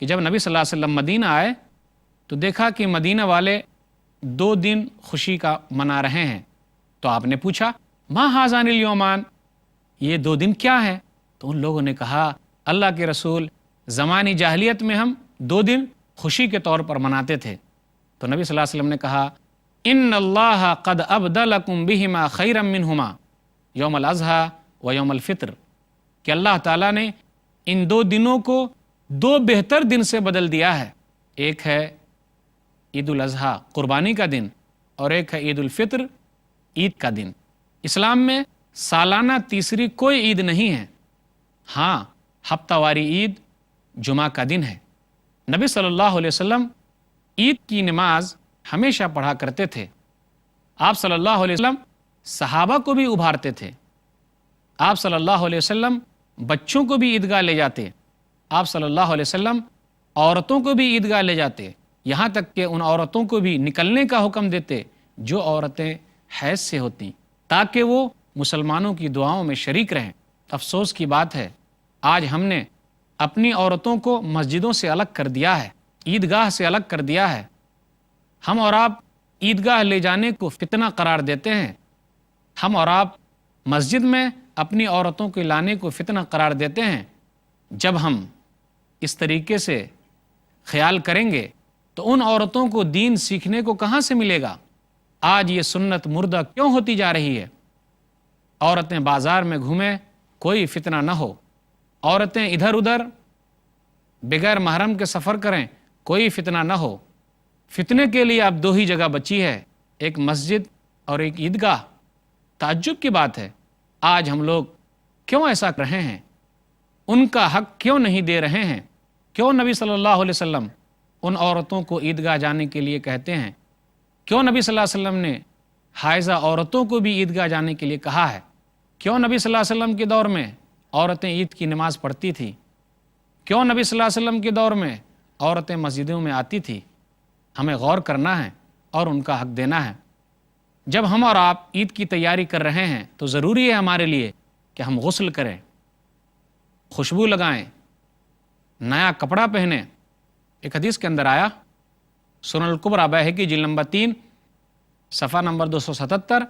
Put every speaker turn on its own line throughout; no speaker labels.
کہ جب نبی صلی اللہ علیہ وسلم مدینہ آئے تو دیکھا کہ مدینہ والے 2 دن خوشی کا منا رہے ہیں. تو آپ نے پوچھا ما ہاذان الیومان، یہ 2 دن کیا ہیں؟ تو ان لوگوں نے کہا اللہ کے رسول زمانی جاہلیت میں ہم 2 دن خوشی کے طور پر مناتے تھے. تو نبی صلی اللہ علیہ وسلم نے کہا ان اللہ قد ابدلکم بہما خیرا منہما یوم الاضحیٰ و یوم الفطر، کہ اللہ تعالیٰ نے ان 2 دنوں کو 2 بہتر دن سے بدل دیا ہے. ایک ہے عید الاضحیٰ قربانی کا دن، اور ایک ہے عید الفطر عید کا دن. اسلام میں سالانہ تیسری کوئی عید نہیں ہے. ہاں، ہفتہ واری عید جمعہ کا دن ہے. نبی صلی اللہ علیہ وسلم عید کی نماز ہمیشہ پڑھا کرتے تھے. آپ صلی اللہ علیہ وسلم صحابہ کو بھی ابھارتے تھے. آپ صلی اللہ علیہ وسلم بچوں کو بھی عیدگاہ لے جاتے. آپ صلی اللہ علیہ وسلم عورتوں کو بھی عیدگاہ لے جاتے، یہاں تک کہ ان عورتوں کو بھی نکلنے کا حکم دیتے جو عورتیں حیض سے ہوتی، تاکہ وہ مسلمانوں کی دعاؤں میں شریک رہیں. افسوس کی بات ہے آج ہم نے اپنی عورتوں کو مسجدوں سے الگ کر دیا ہے، عیدگاہ سے الگ کر دیا ہے. ہم اور آپ عیدگاہ لے جانے کو فتنہ قرار دیتے ہیں. ہم اور آپ مسجد میں اپنی عورتوں کو لانے کو فتنہ قرار دیتے ہیں. جب ہم اس طریقے سے خیال کریں گے تو ان عورتوں کو دین سیکھنے کو کہاں سے ملے گا؟ آج یہ سنت مردہ کیوں ہوتی جا رہی ہے؟ عورتیں بازار میں گھومیں کوئی فتنہ نہ ہو، عورتیں ادھر ادھر بغیر محرم کے سفر کریں کوئی فتنہ نہ ہو. فتنے کے لیے اب 2 ہی جگہ بچی ہے، ایک مسجد اور ایک عیدگاہ. تعجب کی بات ہے آج ہم لوگ کیوں ایسا کر رہے ہیں؟ ان کا حق کیوں نہیں دے رہے ہیں؟ کیوں نبی صلی اللہ علیہ وسلم ان عورتوں کو عیدگاہ جانے کے لیے کہتے ہیں؟ کیوں نبی صلی اللہ علیہ وسلم نے حائضہ عورتوں کو بھی عیدگاہ جانے کے لیے کہا ہے؟ کیوں نبی صلی اللہ علیہ وسلم کے دور میں عورتیں عید کی نماز پڑھتی تھیں؟ کیوں نبی صلی اللہ علیہ وسلم کے دور میں عورتیں مسجدوں میں آتی تھیں؟ ہمیں غور کرنا ہے اور ان کا حق دینا ہے. جب ہم اور آپ عید کی تیاری کر رہے ہیں تو ضروری ہے ہمارے لیے کہ ہم غسل کریں، خوشبو لگائیں، نیا کپڑا پہنیں. ایک حدیث کے اندر آیا سنن الکبریٰ بیہقی جلد نمبر 3 صفحہ نمبر 277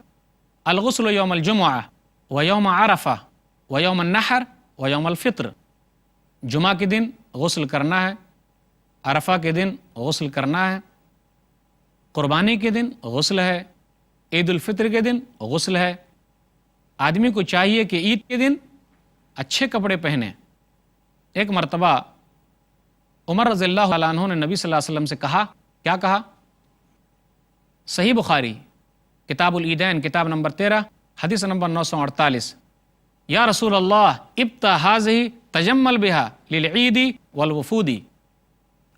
الغسل یوم الجمعہ و یوم عرفہ و یوم النحر و یوم الفطر. جمعہ کے دن غسل کرنا ہے، عرفہ کے دن غسل کرنا ہے، قربانی کے دن غسل ہے، عید الفطر کے دن غسل ہے. آدمی کو چاہیے کہ عید کے دن اچھے کپڑے پہنے. ایک مرتبہ عمر رضی اللہ عنہ نے نبی صلی اللہ علیہ وسلم سے کہا، کیا کہا؟ صحیح بخاری کتاب العیدین کتاب نمبر 13 حدیث نمبر 948 یا رسول اللہ ابتہ ھذہ تجمل بہا للعید والوفود.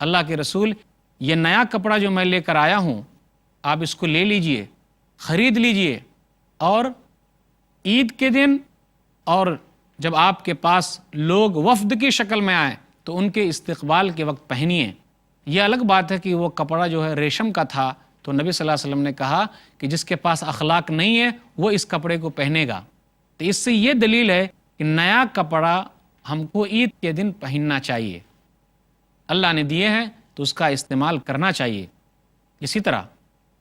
اللہ کے رسول یہ نیا کپڑا جو میں لے کر آیا ہوں آپ اس کو لے لیجئے، خرید لیجئے، اور عید کے دن اور جب آپ کے پاس لوگ وفد کی شکل میں آئیں تو ان کے استقبال کے وقت پہنیے. یہ الگ بات ہے کہ وہ کپڑا جو ہے ریشم کا تھا تو نبی صلی اللہ علیہ وسلم نے کہا کہ جس کے پاس اخلاق نہیں ہے وہ اس کپڑے کو پہنے گا. تو اس سے یہ دلیل ہے کہ نیا کپڑا ہم کو عید کے دن پہننا چاہیے. اللہ نے دیے ہیں تو اس کا استعمال کرنا چاہیے. اسی طرح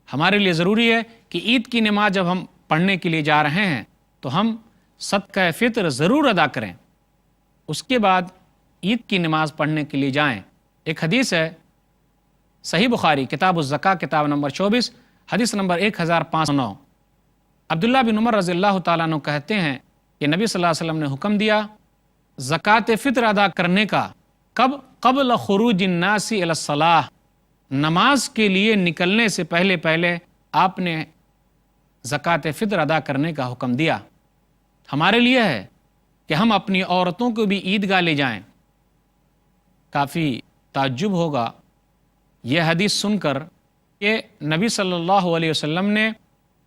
ہمارے لیے ضروری ہے کہ عید کی نماز جب ہم پڑھنے کے لیے جا رہے ہیں تو ہم صدقہ فطر ضرور ادا کریں، اس کے بعد عید کی نماز پڑھنے کے لیے جائیں. ایک حدیث ہے صحیح بخاری کتاب الزکاة کتاب نمبر 24 حدیث نمبر 1509 عبداللہ بن عمر رضی اللہ تعالیٰ عنہ کہتے ہیں کہ نبی صلی اللہ علیہ وسلم نے حکم دیا زکوٰۃ فطر ادا کرنے کا. کب؟ قبل خروج الناس الی الصلاۃ، نماز کے لیے نکلنے سے پہلے آپ نے زکوٰۃ فطر ادا کرنے کا حکم دیا. ہمارے لیے ہے کہ ہم اپنی عورتوں کو بھی عیدگاہ لے جائیں. کافی تعجب ہوگا یہ حدیث سن کر کہ نبی صلی اللہ علیہ وسلم نے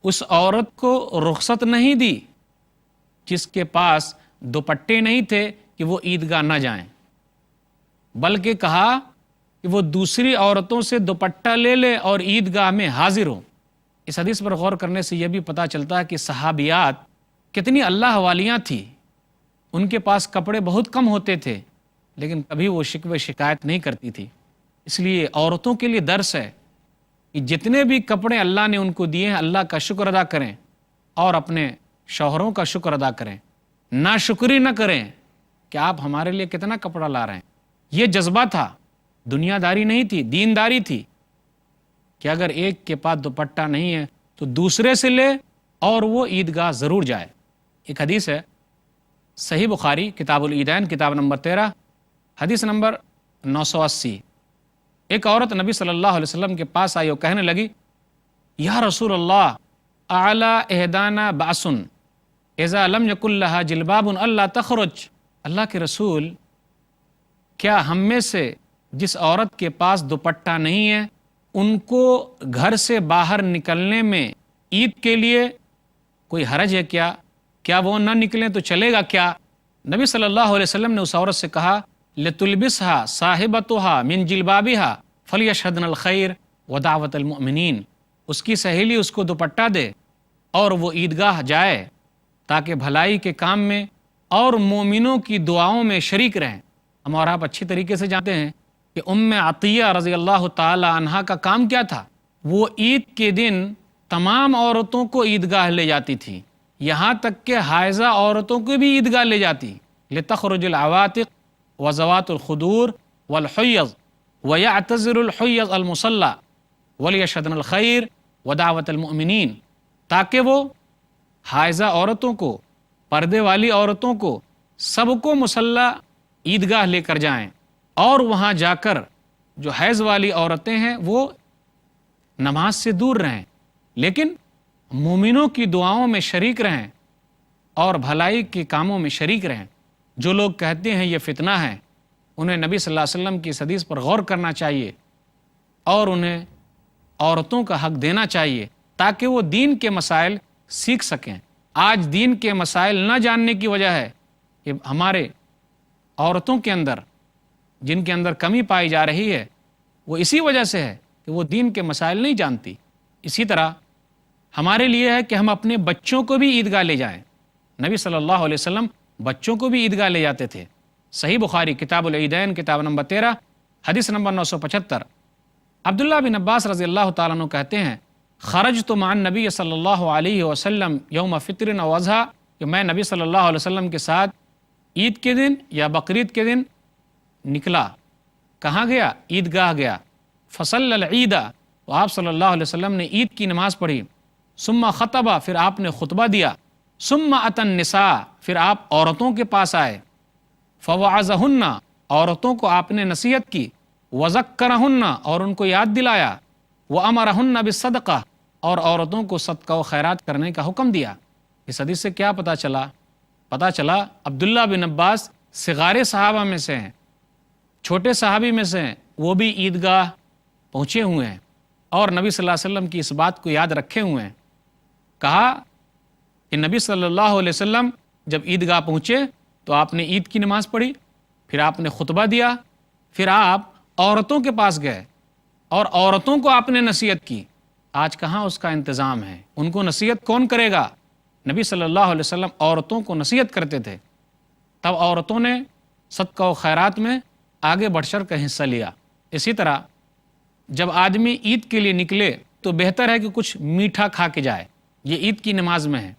اس عورت کو رخصت نہیں دی جس کے پاس دوپٹے نہیں تھے کہ وہ عیدگاہ نہ جائیں، بلکہ کہا کہ وہ دوسری عورتوں سے دوپٹہ لے لے اور عیدگاہ میں حاضر ہو. اس حدیث پر غور کرنے سے یہ بھی پتہ چلتا ہے کہ صحابیات کتنی اللہ والیاں تھیں. ان کے پاس کپڑے بہت کم ہوتے تھے لیکن کبھی وہ شکوے شکایت نہیں کرتی تھی۔ اس لیے عورتوں کے لیے درس ہے کہ جتنے بھی کپڑے اللہ نے ان کو دیے ہیں اللہ کا شکر ادا کریں اور اپنے شوہروں کا شکر ادا کریں، ناشکری نہ کریں کہ آپ ہمارے لیے کتنا کپڑا لا رہے ہیں۔ یہ جذبہ تھا، دنیا داری نہیں تھی، دینداری تھی کہ اگر ایک کے پاس دوپٹہ نہیں ہے تو دوسرے سے لے اور وہ عیدگاہ ضرور جائے۔ ایک حدیث ہے صحیح بخاری کتاب العیدین کتاب نمبر 13 حدیث نمبر 980۔ ایک عورت نبی صلی اللہ علیہ وسلم کے پاس آئی اور کہنے لگی، یا رسول اللہ اعلی اہدانا باسن اذا لم یکن لها جلباب اللہ تخرج۔ اللہ کے رسول، کیا ہم میں سے جس عورت کے پاس دوپٹہ نہیں ہے ان کو گھر سے باہر نکلنے میں عید کے لیے کوئی حرج ہے کیا وہ نہ نکلیں تو چلے گا کیا؟ نبی صلی اللہ علیہ وسلم نے اس عورت سے کہا، لتلبسها صاحبتها من جلبابها فلیشهدن الخیر ودعوت المؤمنین۔ اس کی سہیلی اس کو دوپٹہ دے اور وہ عیدگاہ جائے تاکہ بھلائی کے کام میں اور مومنوں کی دعاؤں میں شریک رہیں۔ ہم اور آپ اچھی طریقے سے جانتے ہیں کہ ام عطیہ رضی اللہ تعالی عنہا کا کام کیا تھا؟ وہ عید کے دن تمام عورتوں کو عیدگاہ لے جاتی تھی، یہاں تک کہ حائضہ عورتوں کو بھی عیدگاہ لے جاتی۔ لتخرج العواتق وذوات الخدور والحیض ویعتذر الحیض المصلی ولیشهدن الخیر ودعوت المؤمنین، تاکہ وہ حائضہ عورتوں کو، پردے والی عورتوں کو، سب کو مصلی عیدگاہ لے کر جائیں اور وہاں جا کر جو حیض والی عورتیں ہیں وہ نماز سے دور رہیں لیکن مومنوں کی دعاؤں میں شریک رہیں اور بھلائی کے کاموں میں شریک رہیں۔ جو لوگ کہتے ہیں یہ فتنہ ہے، انہیں نبی صلی اللہ علیہ وسلم کی اس حدیث پر غور کرنا چاہیے اور انہیں عورتوں کا حق دینا چاہیے تاکہ وہ دین کے مسائل سیکھ سکیں۔ آج دین کے مسائل نہ جاننے کی وجہ ہے کہ ہمارے عورتوں کے اندر جن کے اندر کمی پائی جا رہی ہے وہ اسی وجہ سے ہے کہ وہ دین کے مسائل نہیں جانتی۔ اسی طرح ہمارے لیے ہے کہ ہم اپنے بچوں کو بھی عیدگاہ لے جائیں۔ نبی صلی اللہ علیہ وسلم بچوں کو بھی عیدگاہ لے جاتے تھے۔ صحیح بخاری کتاب العیدین کتاب نمبر 13 حدیث نمبر 975۔ عبداللہ بن عباس رضی اللہ تعالیٰ عنہ کہتے ہیں، خرجت مع النبی صلی اللہ علیہ وسلم یوم فطر و اضحیٰ، کہ میں نبی صلی اللہ علیہ وسلم کے ساتھ عید کے دن یا بقرعید کے دن نکلا۔ کہاں گیا؟ عیدگاہ گیا۔ فصلی العید، تو آپ صلی اللہ علیہ وسلم نے عید کی نماز پڑھی۔ ثم خطبہ، پھر آپ نے خطبہ دیا۔ ثم اتى النساء، پھر آپ عورتوں کے پاس آئے۔ فوعظہن، عورتوں کو آپ نے نصیحت کی۔ وذکرہن، اور ان کو یاد دلایا۔ وامرہن بالصدقہ، اور عورتوں کو صدقہ و خیرات کرنے کا حکم دیا۔ اس حدیث سے کیا پتہ چلا؟ پتہ چلا عبداللہ بن عباس صغار صحابہ میں سے ہیں، چھوٹے صحابی میں سے ہیں، وہ بھی عیدگاہ پہنچے ہوئے ہیں اور نبی صلی اللہ علیہ وسلم کی اس بات کو یاد رکھے ہوئے ہیں۔ کہا کہ نبی صلی اللہ علیہ وسلم جب عیدگاہ پہنچے تو آپ نے عید کی نماز پڑھی، پھر آپ نے خطبہ دیا، پھر آپ عورتوں کے پاس گئے اور عورتوں کو آپ نے نصیحت کی۔ آج کہاں اس کا انتظام ہے؟ ان کو نصیحت کون کرے گا؟ نبی صلی اللہ علیہ وسلم عورتوں کو نصیحت کرتے تھے، تب عورتوں نے صدقہ و خیرات میں آگے بڑھ چڑھ کر حصہ لیا۔ اسی طرح جب آدمی عید کے لیے نکلے تو بہتر ہے کہ کچھ میٹھا کھا کے جائے، یہ عید کی نماز میں ہے،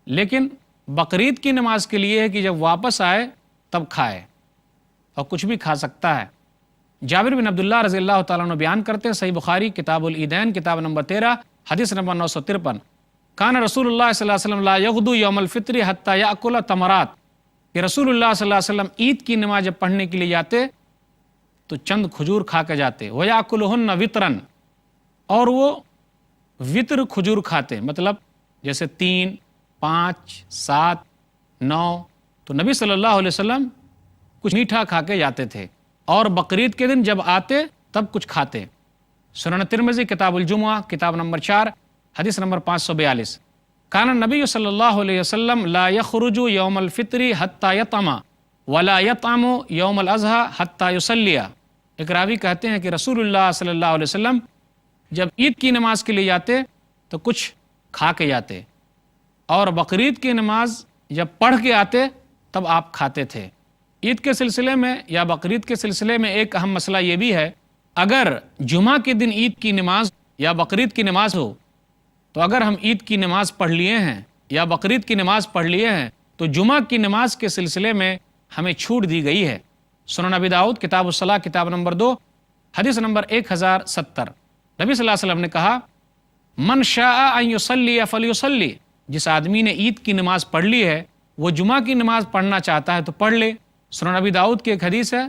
لیکن بقرعید کی نماز کے لیے ہے کہ جب واپس آئے تب کھائے، اور کچھ بھی کھا سکتا ہے۔ جابر بن عبداللہ رضی اللہ تعالیٰ عنہ بیان کرتے ہیں، صحیح بخاری کتاب العیدین کتاب نمبر 13 حدیث نمبر 953، کان رسول اللہ صلی اللہ علیہ وسلم لا یغدو یوم الفطر حتی یأکل تمرات، کہ رسول اللہ صلی اللہ علیہ وسلم عید کی نماز جب پڑھنے کے لیے جاتے تو چند کھجور کھا کے جاتے، وَيَأْكُلُهُنَّ وِطْرًا، اور وہ وطر کھجور کھاتے، مطلب جیسے 3، 5، 7، 9، تو نبی صلی اللہ علیہ وسلم کچھ میٹھا کھا کے جاتے تھے، اور بقرعید کے دن جب آتے تب کچھ کھاتے۔ سنن ترمذی کتاب الجمعہ کتاب نمبر 4 حدیث نمبر 542، کان النبی صلی اللہ علیہ وسلم لا یخرج یوم الفطر حتی یطعم ولا یطعم یوم الاضحیٰ حتی یصلی۔ ایک راوی کہتے ہیں کہ رسول اللہ صلی اللہ علیہ وسلم جب عید کی نماز کے لیے جاتے تو کچھ کھا کے جاتے، اور بقرعید کی نماز جب پڑھ کے آتے تب آپ کھاتے تھے۔ عید کے سلسلے میں یا بقرعید کے سلسلے میں ایک اہم مسئلہ یہ بھی ہے، اگر جمعہ کے دن عید کی نماز یا بقرعید کی نماز ہو تو اگر ہم عید کی نماز پڑھ لیے ہیں یا بقرعید کی نماز پڑھ لیے ہیں تو جمعہ کی نماز کے سلسلے میں ہمیں چھوٹ دی گئی ہے۔ سنن ابی داؤد کتاب الصلاۃ کتاب نمبر 2 حدیث نمبر 1070، نبی صلی اللہ علیہ وسلم نے کہا، من شاء ان یصلی فلیصلی، جس آدمی نے عید کی نماز پڑھ لی ہے وہ جمعہ کی نماز پڑھنا چاہتا ہے تو پڑھ لے۔ سنن ابی داؤد کی ایک حدیث ہے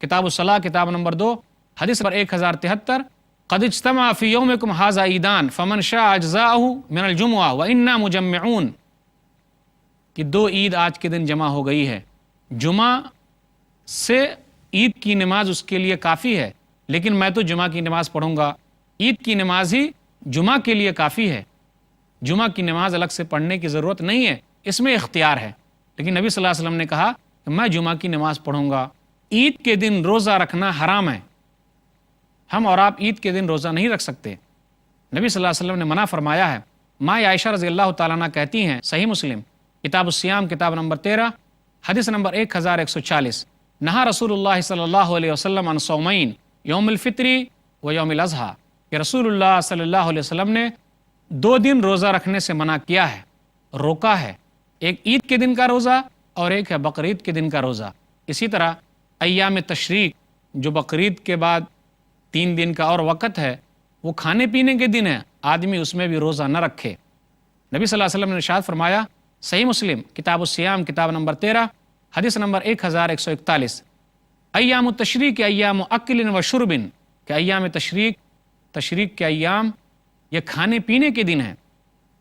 کتاب الصلاۃ کتاب نمبر 2 حدیث نمبر 1073، قد اجتمع فی یومکم ھذا عیدان فمن شاء اجزاءہ من الجمعہ وانا مجمعون، کہ 2 عید آج کے دن جمع ہو گئی ہے، جمعہ سے عید کی نماز اس کے لیے کافی ہے، لیکن میں تو جمعہ کی نماز پڑھوں گا۔ عید کی نماز ہی جمعہ کے لیے کافی ہے، جمعہ کی نماز الگ سے پڑھنے کی ضرورت نہیں ہے، اس میں اختیار ہے۔ لیکن نبی صلی اللہ علیہ وسلم نے کہا کہ میں جمعہ کی نماز پڑھوں گا۔ عید کے دن روزہ رکھنا حرام ہے، ہم اور آپ عید کے دن روزہ نہیں رکھ سکتے، نبی صلی اللہ علیہ وسلم نے منع فرمایا ہے۔ ماں عائشہ رضی اللہ تعالیٰ عنہ کہتی ہیں، صحیح مسلم کتاب الصیام کتاب نمبر 13 حدیث نمبر 1140، نہا رسول اللہ صلی اللہ علیہ وسلم عن صومین یوم الفطر و یوم الاضحیٰ، کہ رسول اللہ صلی اللہ علیہ وسلم نے 2 دن روزہ رکھنے سے منع کیا ہے، روکا ہے، ایک عید کے دن کا روزہ اور ایک ہے بقرعید کے دن کا روزہ۔ اسی طرح ایام تشریق جو بقرعید کے بعد 3 دن کا اور وقت ہے، وہ کھانے پینے کے دن ہے، آدمی اس میں بھی روزہ نہ رکھے۔ نبی صلی اللہ علیہ وسلم نے ارشاد فرمایا، صحیح مسلم کتاب الصیام کتاب نمبر 13 حدیث نمبر 1141، ایام التشریق ایام اکل و شرب، کہ ایام تشریق کے ایام یہ کھانے پینے کے دن ہیں،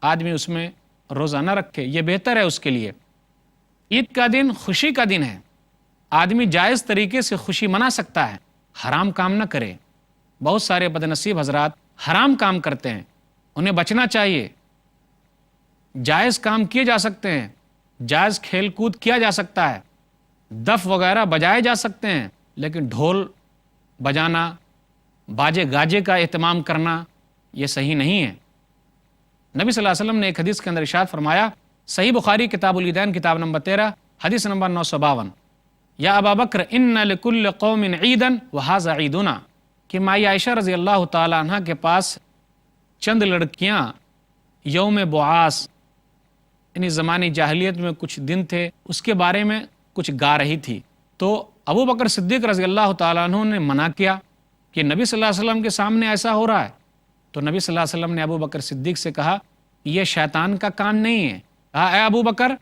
آدمی اس میں روزہ نہ رکھے، یہ بہتر ہے اس کے لیے۔ عید کا دن خوشی کا دن ہے، آدمی جائز طریقے سے خوشی منا سکتا ہے، حرام کام نہ کرے۔ بہت سارے بدنصیب حضرات حرام کام کرتے ہیں، انہیں بچنا چاہیے۔ جائز کام کیے جا سکتے ہیں، جائز کھیل کود کیا جا سکتا ہے، دف وغیرہ بجائے جا سکتے ہیں، لیکن ڈھول بجانا، باجے گاجے کا اہتمام کرنا یہ صحیح نہیں ہے۔ نبی صلی اللہ علیہ وسلم نے ایک حدیث کے اندر ارشاد فرمایا، صحیح بخاری کتاب العیدین کتاب نمبر 13 حدیث نمبر 952، یا ابا بکر ان لکل قوم عیدا وھذا عیدنا، کہ مائی عائشہ رضی اللہ تعالیٰ عنہ کے پاس چند لڑکیاں یوم بعاث یعنی زمانے جاہلیت میں کچھ دن تھے، اس کے بارے میں کچھ گا رہی تھی، تو ابو بکر صدیق رضی اللہ تعالیٰ عنہ نے منع کیا کہ نبی صلی اللہ علیہ وسلم کے سامنے ایسا ہو رہا ہے، تو نبی صلی اللہ علیہ وسلم نے ابو بکر صدیق سے کہا یہ شیطان کا کام نہیں ہے، کہا اے ابو بکر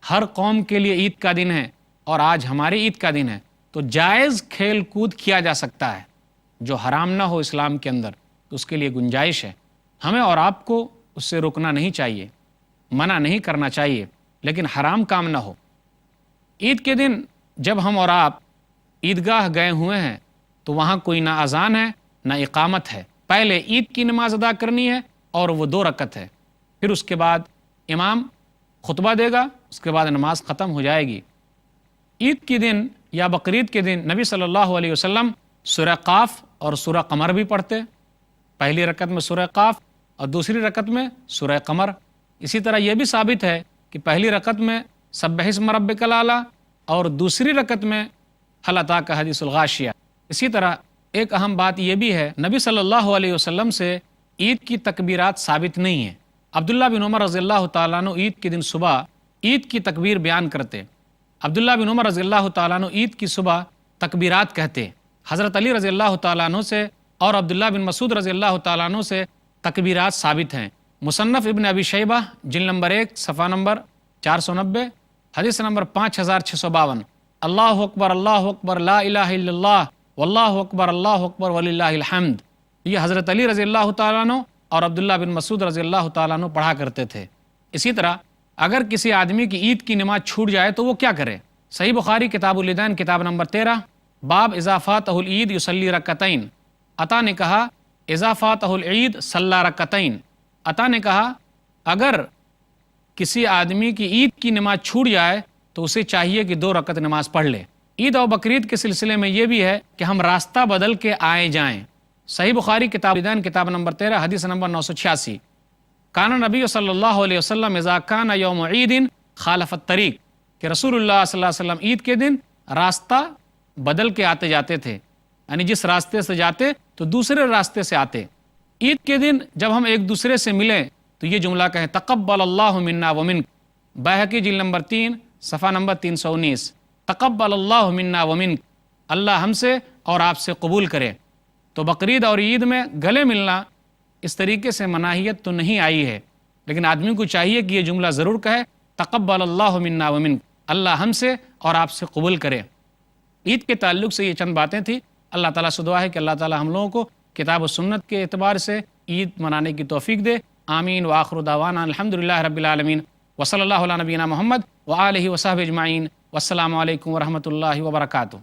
ہر قوم کے لیے عید کا دن ہے اور آج ہماری عید کا دن ہے، تو جائز کھیل کود کیا جا سکتا ہے جو حرام نہ ہو اسلام کے اندر، تو اس کے لیے گنجائش ہے، ہمیں اور آپ کو اس سے رکنا نہیں چاہیے، منع نہیں کرنا چاہیے، لیکن حرام کام نہ ہو۔ عید کے دن جب ہم اور آپ عیدگاہ گئے ہوئے ہیں تو وہاں کوئی نہ اذان ہے نہ اقامت ہے، پہلے عید کی نماز ادا کرنی ہے اور وہ 2 رکعت ہے، پھر اس کے بعد امام خطبہ دے گا، اس کے بعد نماز ختم ہو جائے گی۔ عید کے دن یا بقرعید کے دن نبی صلی اللہ علیہ وسلم سورہ قاف اور سورہ قمر بھی پڑھتے، پہلی رکعت میں سورہ قاف اور دوسری رکعت میں سورہ قمر۔ اسی طرح یہ بھی ثابت ہے کہ پہلی رکعت میں سبح اسم ربک الاعلی اور دوسری رکعت میں هل اتاک حدیث الغاشیہ۔ اسی طرح ایک اہم بات یہ بھی ہے، نبی صلی اللہ علیہ وسلم سے عید کی تکبیرات ثابت نہیں ہیں۔ عبداللہ بن عمر رضی اللہ تعالیٰ عنہ عید کے دن صبح عید کی تکبیر بیان کرتے، عبداللہ بن عمر رضی اللہ تعالیٰ عنہ عید کی صبح تکبیرات کہتے، حضرت علی رضی اللہ تعالیٰ عنہ سے اور عبداللہ بن مسعود رضی اللہ تعالیٰ عنہ سے تکبیرات ثابت ہیں۔ مصنف ابن ابی شیبہ جلد نمبر 1 صفحہ نمبر 490 حدیث نمبر 5652، اللہ اکبر لا الہ الا اللہ واللہ اکبر وللہ الحمد، یہ حضرت علی رضی اللہ تعالیٰ عنہ اور عبداللہ بن مسعود رضی اللہ تعالیٰ عنہ پڑھا کرتے تھے۔ اسی طرح اگر کسی آدمی کی عید کی نماز چھوٹ جائے تو وہ کیا کرے؟ صحیح بخاری کتاب العیدین کتاب نمبر 13 باب اذا فاتہ العید یصلی رکعتین، عطا نے کہا اذا فاتہ العید صلی رکعتین، عطا نے کہا اگر کسی آدمی کی عید کی نماز چھوٹ جائے تو اسے چاہیے کہ 2 رکعت نماز پڑھ لے۔ عید اور بقرعید کے سلسلے میں یہ بھی ہے کہ ہم راستہ بدل کے آئے جائیں۔ صحیح بخاری کتاب العیدین کتاب نمبر 13 حدیث نمبر 986، کان نبی صلی اللہ علیہ وسلم اذا کان یوم عید خالف الطریق، کہ رسول اللہ صلی اللہ علیہ وسلم عید کے دن راستہ بدل کے آتے جاتے تھے، یعنی جس راستے سے جاتے تو دوسرے راستے سے آتے۔ عید کے دن جب ہم ایک دوسرے سے ملیں تو یہ جملہ کہیں تقبل اللہ منا ومنک، بیہقی جلد نمبر 3 صفحہ نمبر 319، تقبل اللہ منا ومنک، اللہ ہم سے اور آپ سے قبول کرے۔ تو بقرعید اور عید میں گلے ملنا اس طریقے سے مناہیت تو نہیں آئی ہے، لیکن آدمی کو چاہیے کہ یہ جملہ ضرور کہے تقبل اللہ منا ومنک، اللہ ہم سے اور آپ سے قبول کرے۔ عید کے تعلق سے یہ چند باتیں تھیں۔ اللہ تعالیٰ سے دعا ہے کہ اللہ تعالیٰ ہم لوگوں کو کتاب و سنت کے اعتبار سے عید منانے کی توفیق دے۔ آمین وآخر دعوانا الحمدللہ رب العالمین وصلی اللہ علی نبینا محمد وآلہ وصحبہ اجمعین والسلام علیکم ورحمۃ اللہ وبرکاتہ۔